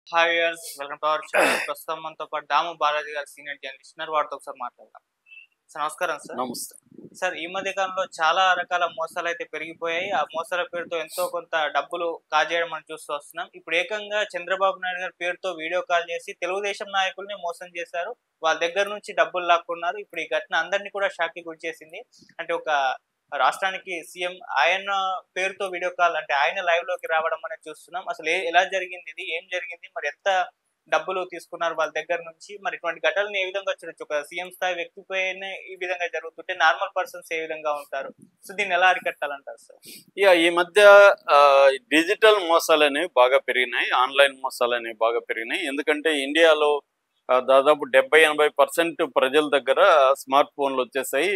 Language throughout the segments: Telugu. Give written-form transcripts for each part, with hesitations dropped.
Hi viewers, welcome to our channel. ప్రస్తుతం మనతో పాటు దాము బాలాజీ గారు, సీనియర్ జర్నలిస్ట్ ఉన్నారు. వారితో ఒకసారి మాట్లాడదాం. సార్ నమస్కారం సార్. నమస్తే. సార్, ఈ మధ్య కాలంలో చాలా రకాల మోసాలు అయితే పెరిగిపోయాయి. ఆ మోసాల పేరుతో ఎంతో కొంత డబ్బులు కాజేయడం మనం చూస్తూ వస్తున్నాం. ఇప్పుడు ఏకంగా చంద్రబాబు నాయుడు గారి పేరుతో వీడియో కాల్ చేసి తెలుగుదేశం నాయకుల్ని మోసం చేశారు. వాళ్ళ దగ్గర నుంచి డబ్బులు లాక్కున్నారు. ఇప్పుడు ఈ ఘటన అందరినీ కూడా షాక్‌కి గురిచేసింది. అంటే ఒక రాష్ట్రానికి సీఎం ఆయన పేరుతో వీడియో కాల్, అంటే ఆయన లైవ్‌లోకి రావడం అనేది చూస్తున్నాం. అసలు ఎలా జరిగింది ఇది? ఏం జరిగింది? మరి ఎంత డబ్బులు తీసుకున్నారు వాళ్ళ దగ్గర నుంచి? మరి ఇటువంటి ఘటనలను ఏ విధంగా చూడొచ్చు? ఒక సీఎం స్థాయి వ్యక్తిపైనే ఈ విధంగా జరుగుతుంటే నార్మల్ పర్సన్స్ ఏ విధంగా ఉంటారు? సో, దీన్ని ఎలా అరికట్టాలంటారు సార్? ఈ మధ్య డిజిటల్ మోసాలనేవి బాగా పెరిగినాయి. ఆన్‌లైన్ మోసాలనేవి బాగా పెరిగినాయి. ఎందుకంటే ఇండియాలో దాదాపు 70-80% ప్రజల దగ్గర స్మార్ట్ ఫోన్‌లు వచ్చేసాయి.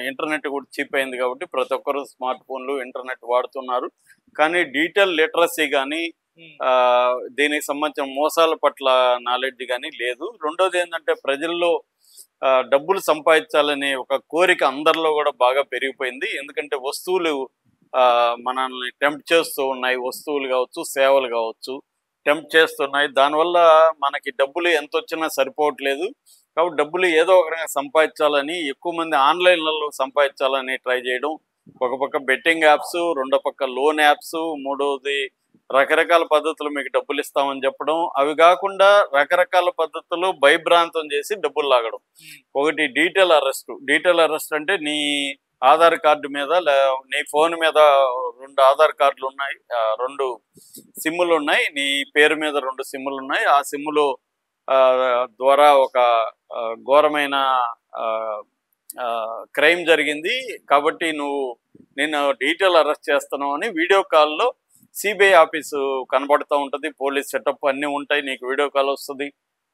ఇంటర్నెట్ కూడా చీప్ అయింది కాబట్టి ప్రతి ఒక్కరు స్మార్ట్ ఫోన్‌లు, ఇంటర్నెట్ వాడుతున్నారు. కానీ డిజిటల్ లిటరసీ గానీ, హ్మ్. దీనికి సంబంధించిన మోసాల పట్ల నాలెడ్జ్ గానీ లేదు. రెండోది ఏందంటే ప్రజల్లో డబ్బులు సంపాదించాలనే ఒక కోరిక అందరిలో కూడా బాగా పెరిగిపోయింది. ఎందుకంటే వస్తువులు మనల్ని టెంప్ట్ చేస్తూ ఉన్నాయి. వస్తువులు కావచ్చు, సేవలు కావచ్చు టెంప్ట్ చేస్తున్నాయి. దానివల్ల మనకి డబ్బులు ఎంతొచ్చినా సరిపోవట్లేదు. కాబట్టి డబ్బులు ఏదో ఒక రకంగా సంపాదించాలని ఎక్కువ మంది ఆన్‌లైన్‌లలో సంపాదించాలని ట్రై చేయడం. ఒక పక్క బెట్టింగ్ యాప్స్, రెండో పక్క లోన్ యాప్స్, మూడోది రకరకాల పద్ధతులు మీకు డబ్బులు ఇస్తామని చెప్పడం. అవి కాకుండా రకరకాల పద్ధతులు భయభ్రాంతం చేసి డబ్బులు లాగడం. హ్మ్. ఒకటి డీటెయిల్ అరెస్ట్. డీటెయిల్ అరెస్ట్ అంటే నీ ఆధార్ కార్డు మీద నీ ఫోన్ మీద 2 ఆధార్ కార్డులు ఉన్నాయి. 2 సిమ్ములు ఉన్నాయి. నీ పేరు మీద 2 సిమ్ములు ఉన్నాయి. ఆ సిమ్ములు ద్వారా ఒక ఘోరమైన ఆహ్, క్రైమ్ జరిగింది. కాబట్టి నిన్ను డీటెయిల్ అరెస్ట్ చేస్తున్నావు అని వీడియో కాల్‌లో సిబిఐ ఆఫీసు కనబడుతూ ఉంటది. పోలీస్ సెటప్ అన్నీ ఉంటాయి. నీకు వీడియో కాల్ వస్తది.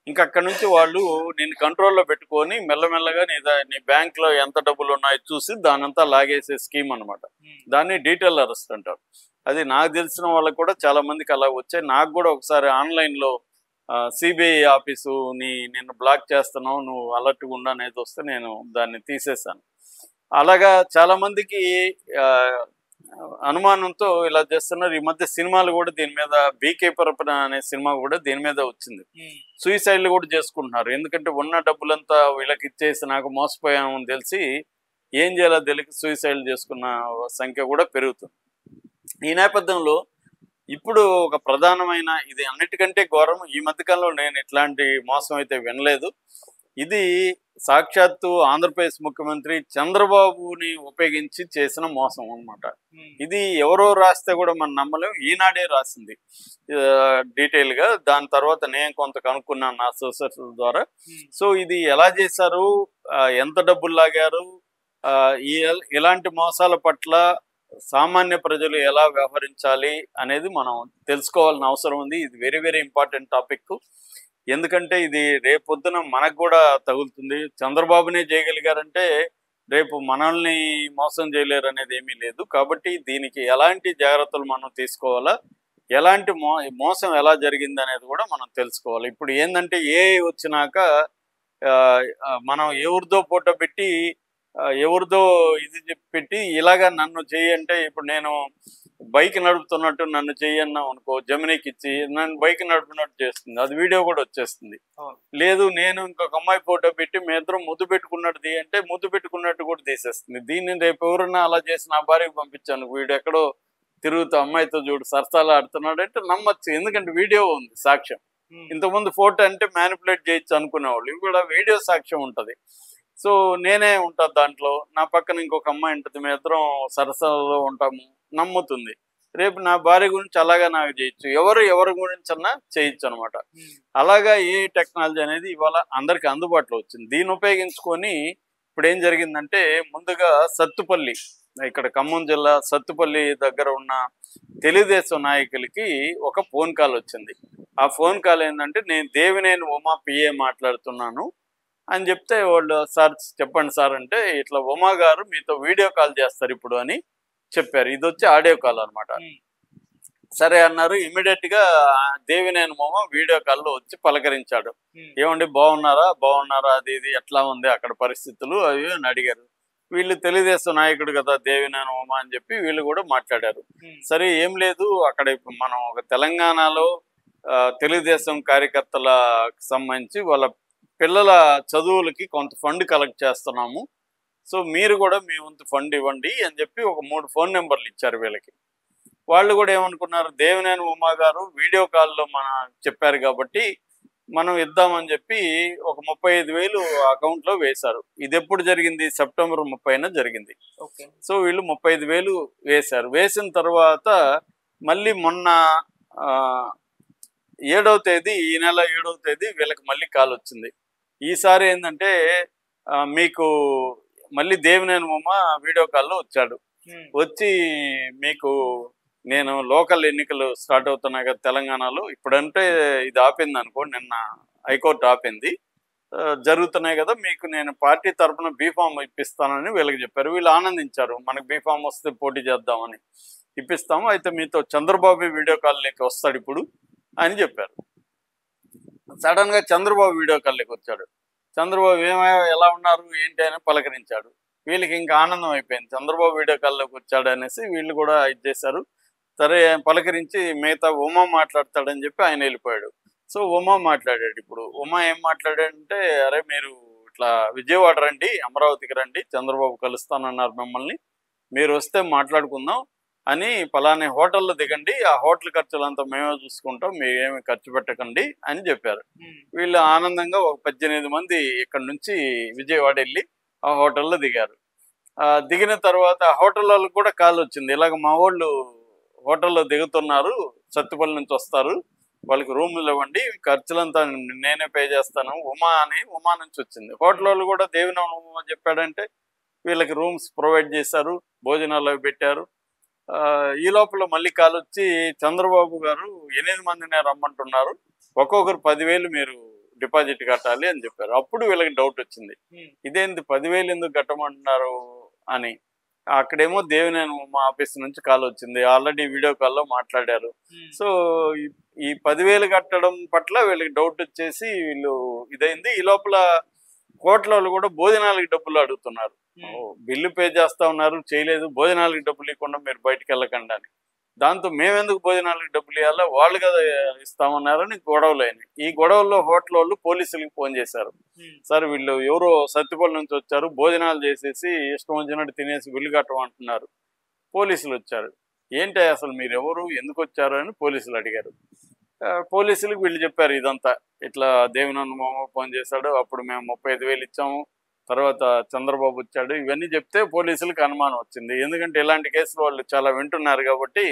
ఇంకా అక్కడి నుంచి వాళ్ళు నిన్ను కంట్రోల్‌లో పెట్టుకొని మెల్లమెల్లగా నీ బ్యాంక్‌లో ఎంత డబ్బులున్నాయో చూసి దాన్నంతా లాగేసే స్కీమ్ అనమాట. హ్మ్. దాన్ని డీటెయిల్ అరెస్ట్ అంటారు. అది నాకు తెలిసిన వాళ్ళకి కూడా చాలా మందికి అలా వచ్చాయి. నాకు కూడా ఒకసారి ఆన్‌లైన్‌లో సిబిఐ ఆఫీసు నిన్ను బ్లాక్ చేస్తున్నాం, నువ్వు అలర్ట్‌గా ఉండు అనేది వస్తే నేను దాన్ని తీసేశాను. అలాగా చాలా మందికి ఆహ్, అనుమానంతో ఇలా చేస్తున్నారు. ఈ మధ్య సినిమాలు కూడా దీని మీద 'బీకే పరపన' అనే సినిమా కూడా దీని మీద వచ్చింది. హ్మ్. సూయిసైడ్‌లు కూడా చేసుకుంటున్నారు. ఎందుకంటే ఉన్న డబ్బులంతా వీళ్ళకిచ్చేసి నాకు మోసపోయామని తెలిసి ఏం చేయాలో తెలియక సూయిసైడ్‌లు చేసుకున్న సంఖ్య కూడా పెరుగుతుంది. ఈ నేపథ్యంలో ఇప్పుడు ఒక ప్రధానమైన ఇది అన్నిటికంటే ఘోరం. ఈ మధ్య కాలంలో నేను ఇట్లాంటి మోసం అయితే వినలేదు. ఇది సాక్షాత్తు ఆంధ్రప్రదేశ్ ముఖ్యమంత్రి చంద్రబాబుని ఉపయోగించి చేసిన మోసం అన్నమాట. హ్మ్. ఇది ఎవరో రాస్తే కూడా మనం నమ్మలేం. ఈనాడే రాసింది డీటెయిల్‌గా. దాని తర్వాత నేను కొంత కనుక్కున్నాను నా సోర్సెస్ ద్వారా. హ్మ్. సో, ఇది ఎలా చేశారు? ఎంత డబ్బులు లాగారు? ఆహ్, ఈ ఇలాంటి మోసాల పట్ల సామాన్య ప్రజలు ఎలా వ్యవహరించాలి అనేది మనం తెలుసుకోవాల్సిన అవసరం ఉంది. ఇది వెరీ వెరీ ఇంపార్టెంట్ టాపిక్. ఎందుకంటే ఇది రేపొద్దున మనకు కూడా తగులుతుంది. చంద్రబాబునే చేయగలిగారంటే రేపు మనల్ని మోసం చేయలేరనేది ఏమీ లేదు. కాబట్టి దీనికి ఎలాంటి జాగ్రత్తలు మనం తీసుకోవాలా? ఎలాంటి మోసం ఎలా జరిగిందనేది కూడా మనం తెలుసుకోవాలి. ఇప్పుడు ఏందంటే ఏఐ వచ్చినాక మనం ఎవరిదో ఫోటో పెట్టి ఎవరిదో ఇది పెట్టి ఇలాగ నన్ను చెయ్యంటే ఇప్పుడు నేను బైక్ నడుపుతున్నట్టు నన్ను చెయ్యన్నాం అనుకో జెమినీకి ఇచ్చి నన్ను బైక్ నడుపుతున్నట్టు చేస్తుంది. అది వీడియో కూడా వచ్చేస్తుంది. అవును. లేదు నేను ఇంకొక అమ్మాయి ఫోటో పెట్టి మీ ఇద్దరం ముద్దు పెట్టుకున్నట్టు అంటే ముద్దు పెట్టుకున్నట్టు కూడా తీసేస్తుంది. దీన్ని రేపు ఎవరన్నా అలా చేసి నా భార్యకు పంపించాను, వీడు ఎక్కడో తిరుగుతూ అమ్మాయితో చూడు సరసాలు ఆడుతున్నాడు అంటే నమ్మచ్చు. ఎందుకంటే వీడియో ఉంది సాక్ష్యం. హ్మ్. ఇంతకుముందు ఫోటో అంటే మ్యానిపులేట్ చేయొచ్చు అనుకునేవాళ్ళు. ఇవి కూడా వీడియో సాక్ష్యం ఉంటది. సో, నేనే ఉంటా దాంట్లో. నా పక్కన ఇంకొక అమ్మాయి ఉంటది. మేమిద్దరం సరసాలలో ఉంటాము. నమ్ముతుంది. రేపు నా భార్య గురించి అలాగా నాకు చేయొచ్చు. ఎవరి గురించన్నా చేయొచ్చనమాట. హ్మ్. అలాగా ఏఐ టెక్నాలజీ అనేది ఇవాళ అందరికి అందుబాటులో వచ్చింది. దీన్ని ఉపయోగించుకొని ఇప్పుడేం జరిగిందంటే ముందుగా సత్తుపల్లి, ఇక్కడ ఖమ్మం జిల్లా సత్తుపల్లి దగ్గర ఉన్న తెలుగుదేశం నాయకులకి ఒక ఫోన్ కాల్ వచ్చింది. ఆ ఫోన్ కాల్ ఏందంటే, "నేను దేవినేని ఉమా పిఏ మాట్లాడుతున్నాను" అని చెప్తే వాళ్ళు, "సార్ చెప్పండి సార్" అంటే, "ఇట్లా ఉమా గారు మీతో వీడియో కాల్ చేస్తారు ఇప్పుడు" అని చెప్పారు. ఇదొచ్చి ఆడియో కాల్ అనమాట. హ్మ్. సరే అన్నారు. ఇమ్మీడియేట్‌గా దేవినేని ఉమ వీడియో కాల్‌లో వచ్చి పలకరించాడు. హ్మ్. "ఏవండీ బాగున్నారా? బాగున్నారా? అది ఇది ఎట్లా ఉంది అక్కడ పరిస్థితులు" అవి అని అడిగారు. వీళ్ళు తెలుగుదేశం నాయకుడు కదా దేవినేని ఉమ అని చెప్పి వీళ్ళు కూడా మాట్లాడారు. హ్మ్. సరే ఏం లేదు, అక్కడ ఇప్పుడు మనం ఒక తెలంగాణలో తెలుగుదేశం కార్యకర్తలకు సంబంధించి వాళ్ళ పిల్లల చదువులకి కొంత ఫండ్ కలెక్ట్ చేస్తున్నాము. సో మీరు కూడా మీ వంతు ఫండ్ ఇవ్వండి అని చెప్పి ఒక 3 ఫోన్ నెంబర్లు ఇచ్చారు వీళ్ళకి. వాళ్ళు కూడా ఏమనుకున్నారు, దేవినేని ఉమా గారు వీడియో కాల్లో చెప్పారు కాబట్టి మనం ఇద్దామని చెప్పి ఒక 35,000 అకౌంట్లో వేశారు. ఇది ఎప్పుడు జరిగింది? సెప్టెంబర్ 30న జరిగింది. సో వీళ్ళు 35,000 వేశారు. వేసిన తర్వాత మళ్ళీ మొన్న 7వ తేదీ, ఈ నెల 7వ తేదీ వీళ్ళకి మళ్ళీ కాల్ వచ్చింది. ఈసారి ఏంటంటే మీకు మళ్ళీ దేవినేని ఉమా వీడియో కాల్లో వచ్చాడు. వచ్చి మీకు నేను లోకల్ ఎన్నికలు స్టార్ట్ అవుతున్నాయి కదా తెలంగాణలో, ఇప్పుడంటే ఇది ఆపింది అనుకో, నిన్న హైకోర్టు ఆపింది, జరుగుతున్నాయి కదా, మీకు నేను పార్టీ తరఫున బీఫామ్ ఇప్పిస్తానని వీళ్ళకి చెప్పారు. వీళ్ళు ఆనందించారు, మనకు బీఫామ్ వస్తే పోటీ చేద్దామని. ఇప్పిస్తాము, అయితే మీతో చంద్రబాబు వీడియో కాల్లోకి వస్తాడు ఇప్పుడు అని చెప్పారు. సడన్గా చంద్రబాబు వీడియో కాల్లోకి వచ్చాడు. చంద్రబాబు ఎలా ఉన్నారు ఏంటి అని పలకరించాడు. వీళ్ళకి ఇంకా ఆనందం అయిపోయింది, చంద్రబాబు వీడియో కాల్లోకి వచ్చాడు అనేసి వీళ్ళు కూడా ఇది చేశారు. సరే పలకరించి మిగతా ఉమా మాట్లాడతాడని చెప్పి ఆయన వెళ్ళిపోయాడు. సో ఉమా మాట్లాడాడు. ఇప్పుడు ఉమా ఏం మాట్లాడాడంటే, అరే మీరు ఇట్లా విజయవాడ రండి, అమరావతికి రండి, చంద్రబాబు కలుస్తానన్నారు మిమ్మల్ని, మీరు వస్తే మాట్లాడుకుందాం అని, పలానే హోటల్లో దిగండి, ఆ హోటల్ ఖర్చులంతా మేమే చూసుకుంటాం, మీరేమి ఖర్చు పెట్టకండి అని చెప్పారు. వీళ్ళు ఆనందంగా ఒక 18 మంది ఇక్కడ నుంచి విజయవాడ వెళ్ళి ఆ హోటల్లో దిగారు. దిగిన తర్వాత హోటల్ వాళ్ళకి కూడా కాల్ వచ్చింది, ఇలాగ మా వాళ్ళు హోటల్లో దిగుతున్నారు, సత్తుపల్లి నుంచి వస్తారు, వాళ్ళకి రూములు ఇవ్వండి, ఖర్చులంతా నేనే పే చేస్తాను, ఉమా నుంచి వచ్చింది. హోటల్ వాళ్ళు కూడా దేవినేని ఉమా చెప్పాడంటే వీళ్ళకి రూమ్స్ ప్రొవైడ్ చేశారు, భోజనాలు పెట్టారు. ఈ లోపల మళ్ళీ కాల్ వచ్చి, చంద్రబాబు గారు 8 మందినే రమ్మంటున్నారు, ఒక్కొక్కరు 10,000 మీరు డిపాజిట్ కట్టాలి అని చెప్పారు. అప్పుడు వీళ్ళకి డౌట్ వచ్చింది, ఇదేంటి 10,000 ఎందుకు కట్టమంటున్నారు అని. అక్కడేమో దేవినేని ఉమా ఆఫీస్ నుంచి కాల్ వచ్చింది, ఆల్రెడీ వీడియో కాల్లో మాట్లాడారు. సో ఈ 10,000 కట్టడం పట్ల వీళ్ళకి డౌట్ వచ్చేసి వీళ్ళు ఇదైంది. ఈ లోపల హోటల్ వాళ్ళు కూడా భోజనాలకి డబ్బులు అడుగుతున్నారు, బిల్లు పే చేస్తా ఉన్నారు, చేయలేదు, భోజనాలకి డబ్బులు ఇవ్వకుండా మీరు బయటకు వెళ్ళకండి అని. దాంతో మేమెందుకు భోజనాలకి డబ్బులు ఇవ్వాలా, వాళ్ళు కదా ఇస్తామన్నారని గొడవలు అయినాయి. ఈ గొడవల్లో హోటల్ వాళ్ళు పోలీసులకు ఫోన్ చేశారు, సార్ వీళ్ళు ఎవరో సత్తుపల్లి నుంచి వచ్చారు, భోజనాలు చేసేసి ఇష్టం వచ్చినట్టు తినేసి బిల్లు కట్టమంటున్నారు. పోలీసులు వచ్చారు, ఏంటి అసలు మీరు ఎవరు, ఎందుకు వచ్చారు అని పోలీసులు అడిగారు. పోలీసులకు వీళ్ళు చెప్పారు ఇదంతా, ఇట్లా దేవినేని ఉమా ఫోన్ చేశాడు, అప్పుడు మేము 35,000 ఇచ్చాము, తర్వాత చంద్రబాబు వచ్చాడు, ఇవన్నీ చెప్తే పోలీసులకు అనుమానం వచ్చింది. ఎందుకంటే ఇలాంటి కేసులు వాళ్ళు చాలా వింటున్నారు కాబట్టి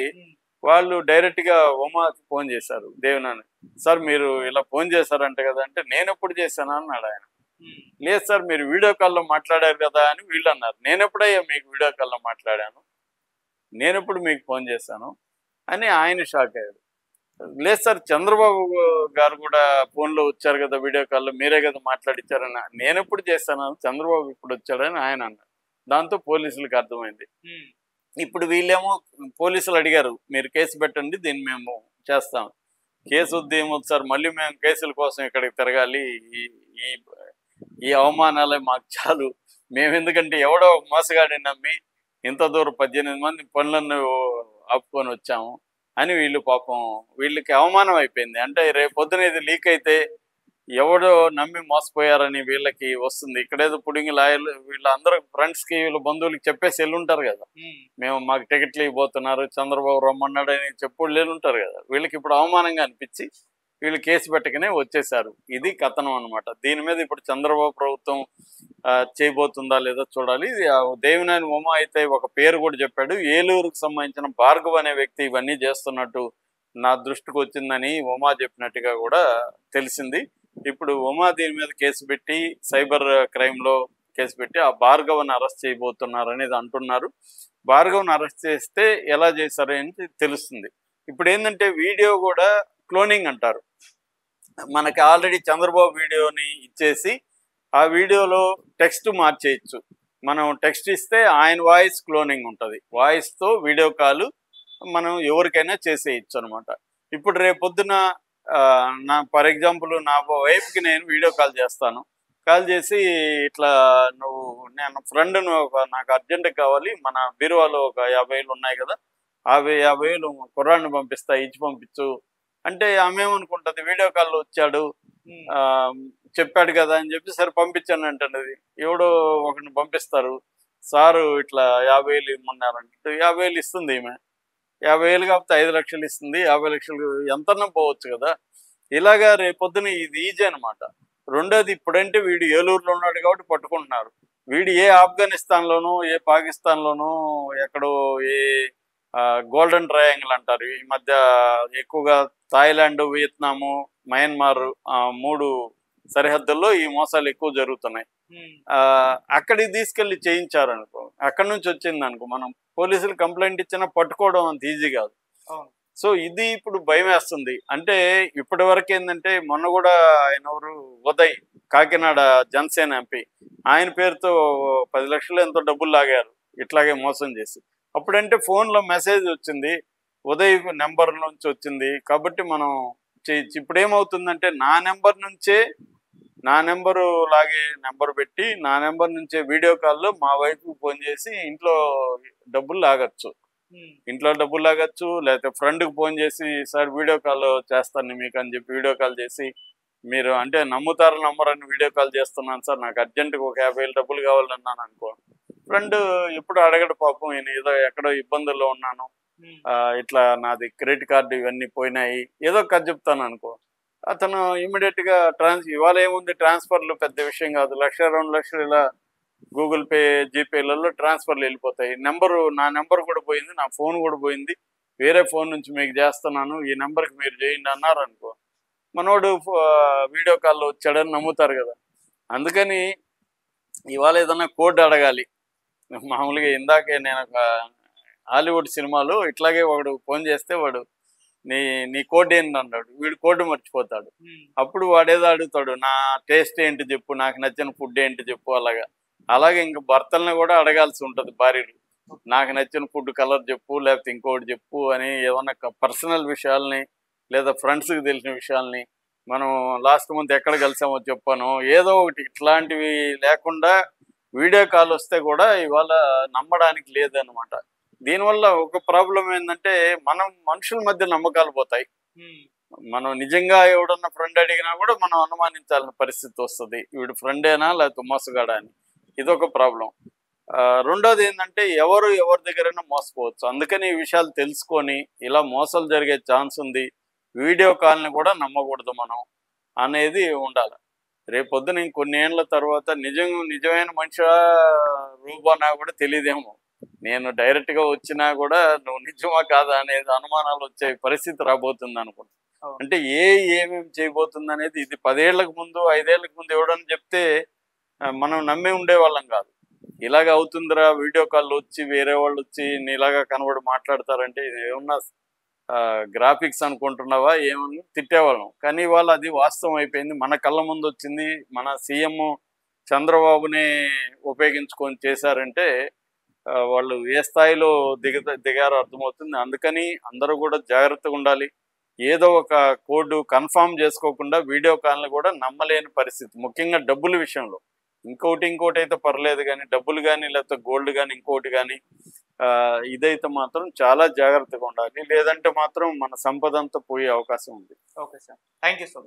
వాళ్ళు డైరెక్ట్గా ఉమాకి ఫోన్ చేశారు, దేవినేని, సార్ మీరు ఇలా ఫోన్ చేశారంట కదా అంటే, నేను ఎప్పుడు చేశాను అన్నాడు ఆయన. లేదు సార్ మీరు వీడియో కాల్లో మాట్లాడారు కదా అని వీళ్ళు అన్నారు. నేను ఎప్పుడయ్యా మీకు వీడియో కాల్లో మాట్లాడాను, నేను ఎప్పుడు మీకు ఫోన్ చేశాను అని ఆయన షాక్ అయ్యాడు. లేదు సార్ చంద్రబాబు గారు కూడా ఫోన్లో వచ్చారు కదా వీడియో కాల్లో, మీరే కదా మాట్లాడిచ్చారని. నేను ఎప్పుడు చేస్తాను, చంద్రబాబు ఇప్పుడు వచ్చాడని ఆయన అన్నారు. దాంతో పోలీసులకు అర్థమైంది. ఇప్పుడు వీళ్ళేమో పోలీసులు అడిగారు, మీరు కేసు పెట్టండి, దీన్ని మేము చేస్తాం. కేసు వద్దు, ఏమొద్దు సార్, మళ్ళీ మేము కేసుల కోసం ఇక్కడికి తిరగాలి, ఈ అవమానాలే మాకు చాలు, మేము ఎందుకంటే ఎవడో మోసగాడిని నమ్మి ఇంత దూరం 18 మంది పనులను ఆపుకొని వచ్చాము అని వీళ్ళు పాపం వీళ్ళకి అవమానం అయిపోయింది. అంటే రేపు పొద్దున ఇది లీక్ అయితే ఎవడో నమ్మి మోసపోయారని వీళ్ళకి వస్తుంది. ఇక్కడేదో పుడింగి లాయర్లు వీళ్ళందరూ ఫ్రెండ్స్కి వీళ్ళ బంధువులకి చెప్పేసి వెళ్ళుంటారు కదా, మేము మాకు టికెట్లు ఇవ్వబోతున్నారు, చంద్రబాబు రమ్మన్నాడు అని చెప్పు వెళ్ళుంటారు కదా. వీళ్ళకి ఇప్పుడు అవమానంగా అనిపించి వీళ్ళు కేసు పెట్టకనే వచ్చేసారు. ఇది కథనం అనమాట. దీని మీద ఇప్పుడు చంద్రబాబు ప్రభుత్వం చేయబోతుందా లేదా చూడాలి. దేవినేని ఉమా అయితే ఒక పేరు కూడా చెప్పాడు, ఏలూరుకు సంబంధించిన భార్గవ్ అనే వ్యక్తి ఇవన్నీ చేస్తున్నట్టు నా దృష్టికి వచ్చిందని ఉమా చెప్పినట్టుగా కూడా తెలిసింది. ఇప్పుడు ఉమా దీని మీద కేసు పెట్టి సైబర్ క్రైమ్లో కేసు పెట్టి ఆ భార్గవ్ని అరెస్ట్ చేయబోతున్నారు అనేది అంటున్నారు. భార్గవ్ని అరెస్ట్ చేస్తే ఎలా చేశారు అని తెలుస్తుంది. ఇప్పుడు ఏంటంటే వీడియో కూడా క్లోనింగ్ అంటారు. మనకి ఆల్రెడీ చంద్రబాబు వీడియోని ఇచ్చేసి ఆ వీడియోలో టెక్స్ట్ మార్చేయచ్చు. మనం టెక్స్ట్ ఇస్తే ఆయన వాయిస్ క్లోనింగ్ ఉంటుంది, వాయిస్తో వీడియో కాల్ మనం ఎవరికైనా చేసేయచ్చు అనమాట. ఇప్పుడు రేపొద్దున ఫర్ ఎగ్జాంపుల్ నా వైఫ్కి నేను వీడియో కాల్ చేస్తాను, కాల్ చేసి ఇట్లా నేను ఫ్రెండ్ను నాకు అర్జెంట్ కావాలి, మన బీరువాలో ఒక 50,000 ఉన్నాయి కదా, 50,000 కుర్రాడిని పంపిస్తా, ఇచ్చి పంపించు అంటే ఆమె ఏమనుకుంటది, వీడియో కాల్లో వచ్చాడు ఉమ్, ఆ, చెప్పాడు కదా అని చెప్పి సరే పంపించాను అంటున్నది. ఎవడో ఒకరిని పంపిస్తారు, సారు ఇట్లా 50,000 ఇమ్మన్నారంటే 50,000 ఇస్తుంది ఈమె. 50,000 కాకపోతే 5 లక్షలు ఇస్తుంది. 50 లక్షలు ఎంతన్నా పోవచ్చు కదా. ఇలాగా రేపొద్దున ఇది ఈజీ అనమాట. రెండోది, ఇప్పుడంటే వీడు ఏలూరులో ఉన్నాడు కాబట్టి పట్టుకుంటున్నారు. వీడు ఏ ఆఫ్ఘనిస్తాన్లోనూ ఏ పాకిస్తాన్లోనూ ఎక్కడో ఏ గోల్డెన్ ట్రయాంగిల్ అంటారు ఈ మధ్య ఎక్కువగా, థాయిలాండ్, వియత్నాము, మయన్మార్, మూడు సరిహద్దుల్లో ఈ మోసాలు ఎక్కువ జరుగుతున్నాయి. ఉమ్, అక్కడికి తీసుకెళ్లి చేయించారనుకో, అక్కడి నుంచి వచ్చింది అనుకో, మనం పోలీసులు కంప్లైంట్ ఇచ్చినా పట్టుకోవడం అంత ఈజీ కాదు. అవును. సో ఇది ఇప్పుడు భయం వేస్తుంది. అంటే ఇప్పటి వరకు ఏంటంటే మొన్న కూడా ఆయన ఎవరు, ఉదయ్, కాకినాడ జనసేన ఎంపీ, ఆయన పేరుతో 10 లక్షలు ఎంతో డబ్బులు లాగారు ఇట్లాగే మోసం చేసి. అప్పుడంటే ఫోన్లో మెసేజ్ వచ్చింది, ఉదయ్ నెంబర్ నుంచి వచ్చింది కాబట్టి మనం చేయొచ్చు. ఇప్పుడు ఏమవుతుందంటే నా నెంబరు లాగే నెంబర్ పెట్టి నా నెంబర్ నుంచే వీడియో కాల్లో మా వైఫ్కి ఫోన్ చేసి ఇంట్లో డబ్బులు లాగచ్చు. ఉమ్, ఇంట్లో డబ్బులు లాగచ్చు, లేకపోతే ఫ్రెండ్కి ఫోన్ చేసి సార్ వీడియో కాల్ చేస్తాను మీకు అని చెప్పి వీడియో కాల్ చేసి, మీరు అంటే నమ్ముతారు నమ్మరని వీడియో కాల్ చేస్తున్నాను సార్, నాకు అర్జెంటుగా ఒక 50,000 డబ్బులు కావాలన్నాను అనుకో, ఫ్రెండ్ ఎప్పుడు అడగడు పాపం, నేను ఏదో ఎక్కడో ఇబ్బందుల్లో ఉన్నాను, ఉమ్, ఇట్లా నాది క్రెడిట్ కార్డు ఇవన్నీ పోయినాయి, ఏదో కథ చెప్తాను అనుకో, అతను ఇమీడియట్గా ఇవాళ ఏముంది, ట్రాన్స్ఫర్లు పెద్ద విషయం కాదు, 1,00,000 2 లక్షలు ఇలా గూగుల్ పే, జీపేలలో ట్రాన్స్ఫర్లు వెళ్ళిపోతాయి. నా నెంబర్ కూడా పోయింది, నా ఫోన్ కూడా పోయింది, వేరే ఫోన్ నుంచి మీకు చేస్తున్నాను, ఈ నెంబర్కి మీరు చేయండి అన్నారు అనుకో, మనోడు వీడియో కాల్లో వచ్చాడని నమ్ముతారు కదా. అందుకని ఇవాళ ఏదన్నా కోడ్ అడగాలి, మామూలుగా ఇందాకే నేను ఒక హాలీవుడ్ సినిమాలో ఇట్లాగే వాడు ఫోన్ చేస్తే వాడు నీ నీ కోడ్ ఏంటి అన్నాడు, వీడు కోడ్ మర్చిపోతాడు. ఉమ్, అప్పుడు వాడేదో అడుగుతాడు, నా టేస్ట్ ఏంటి చెప్పు, నాకు నచ్చిన ఫుడ్ ఏంటి చెప్పు. అలాగే ఇంక భర్తల్ని కూడా అడగాల్సి ఉంటుంది భార్యలు, నాకు నచ్చిన ఫుడ్ కలర్ చెప్పు, లేకపోతే ఇంకోటి చెప్పు అని ఏమన్నా పర్సనల్ విషయాల్ని లేదా ఫ్రెండ్స్కి తెలిసిన విషయాల్ని, మనం లాస్ట్ మంత్ ఎక్కడ కలిసామో చెప్పాను, ఏదో ఒకటి ఇట్లాంటివి లేకుండా వీడియో కాల్ వస్తే కూడా ఇవాళ నమ్మడానికి లేదనమాట. దీనివల్ల ఒక ప్రాబ్లం ఏంటంటే మనుషుల మధ్య నమ్మకాలు పోతాయి. ఉమ్, మనం నిజంగా ఎవడన్నా ఫ్రెండ్ అడిగినా కూడా మనం అనుమానించాల్సిన పరిస్థితి వస్తుంది, వీడు ఫ్రెండేనా లేకపోతే మోసగాడా అని. ఇదొక ప్రాబ్లం. రెండోది ఏంటంటే ఎవరి దగ్గరైనా మోసపోవచ్చు. అందుకని ఈ విషయాలు తెలుసుకొని ఇలా మోసాలు జరిగే ఛాన్స్ ఉంది, వీడియో కాల్ని కూడా నమ్మకూడదు మనం అనేది ఉండాలి. రేపొద్దున ఇంకొన్ని ఏళ్ళ తర్వాత నిజమైన మనిషి రూపానా కూడా తెలియదేమో, నేను డైరెక్ట్గా వచ్చినా కూడా నువ్వు నిజమా కాదా అనేది అనుమానాలు వచ్చే పరిస్థితి రాబోతుంది అనుకుంటా. అవును. అంటే ఏమేమి చేయబోతుంది అనేది ఇది 10 ఏళ్లకు ముందు 5 ఏళ్లకు ముందు ఎవడని చెప్తే మనం నమ్మే ఉండేవాళ్ళం కాదు. ఇలాగ అవుతుందిరా, వీడియో కాల్ వచ్చి వేరే వాళ్ళు వచ్చి నీలాగా కనబడి మాట్లాడతారంటే ఇది ఏమన్నా గ్రాఫిక్స్ అనుకుంటున్నావా ఏమని తిట్టేవాళ్ళం. కానీ ఇవాళ అది వాస్తవం అయిపోయింది, మన కళ్ళ ముందు వచ్చింది. మన సీఎం చంద్రబాబుని ఉపయోగించుకొని చేశారంటే వాళ్ళు ఏ స్థాయిలో దిగారో అర్థమవుతుంది. అందుకని అందరూ కూడా జాగ్రత్తగా ఉండాలి. ఏదో ఒక కోడ్ కన్ఫామ్ చేసుకోకుండా వీడియో కాల్ని కూడా నమ్మలేని పరిస్థితి, ముఖ్యంగా డబ్బుల విషయంలో. ఇంకోటి అయితే పర్లేదు కానీ డబ్బులు కానీ లేకపోతే గోల్డ్ కానీ ఇంకోటి కానీ ఇదైతే మాత్రం చాలా జాగ్రత్తగా ఉండాలి, లేదంటే మాత్రం మన సంపద అంతా పోయే అవకాశం ఉంది. Okay sir, thank you so much.